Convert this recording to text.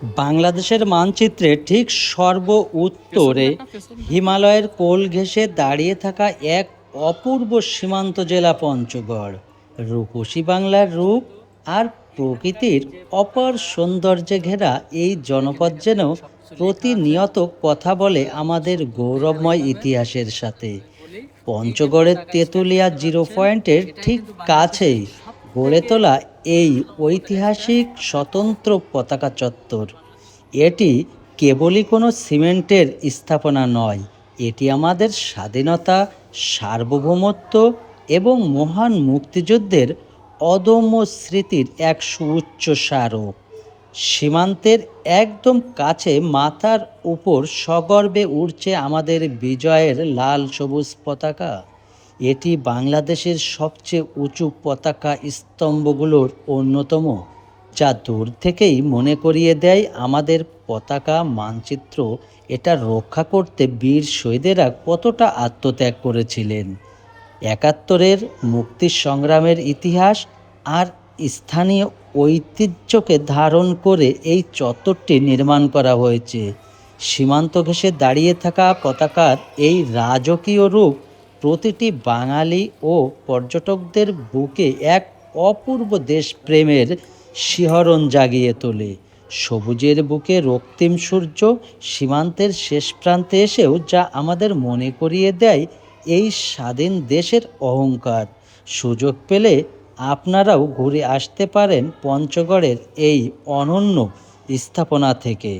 বাংলাদেশের মানচিত্রে ঠিক সর্ব উত্তরে হিমালয়ের কোল ঘেঁষে দাঁড়িয়ে থাকা এক অপূর্ব সীমান্ত জেলা পঞ্চগড়। রূপসী বাংলার রূপ আর প্রকৃতির অপার সৌন্দর্যে ঘেরা এই জনপদ যেন প্রতিনিয়ত কথা বলে আমাদের গৌরবময় ইতিহাসের সাথে। পঞ্চগড়ের তেঁতুলিয়া জিরো পয়েন্টের ঠিক কাছেই গড়ে তোলা এই ঐতিহাসিক স্বতন্ত্র পতাকা চত্বর। এটি কেবলই কোনো সিমেন্টের স্থাপনা নয়, এটি আমাদের স্বাধীনতা, সার্বভৌমত্ব এবং মহান মুক্তিযুদ্ধের অদম্য স্মৃতির এক সুউচ্চ স্মারক। সীমান্তের একদম কাছে মাথার উপর সগর্বে উড়ছে আমাদের বিজয়ের লাল সবুজ পতাকা। এটি বাংলাদেশের সবচেয়ে উঁচু পতাকা স্তম্ভগুলোর অন্যতম, যা দূর থেকেই মনে করিয়ে দেয় আমাদের পতাকা মানচিত্র এটা রক্ষা করতে বীর শহীদেরা কতটা আত্মত্যাগ করেছিলেন। একাত্তরের মুক্তি সংগ্রামের ইতিহাস আর স্থানীয় ঐতিহ্যকে ধারণ করে এই চত্বরটি নির্মাণ করা হয়েছে। সীমান্ত ঘেঁষে দাঁড়িয়ে থাকা পতাকার এই রাজকীয় রূপ প্রতিটি বাঙালি ও পর্যটকদের বুকে এক অপূর্ব দেশপ্রেমের শিহরণ জাগিয়ে তোলে। সবুজের বুকে রক্তিম সূর্য, সীমান্তের শেষ প্রান্তে এসেও যা আমাদের মনে করিয়ে দেয় এই স্বাধীন দেশের অহংকার। সুযোগ পেলে আপনারাও ঘুরে আসতে পারেন পঞ্চগড়ের এই অনন্য স্থাপনা থেকে।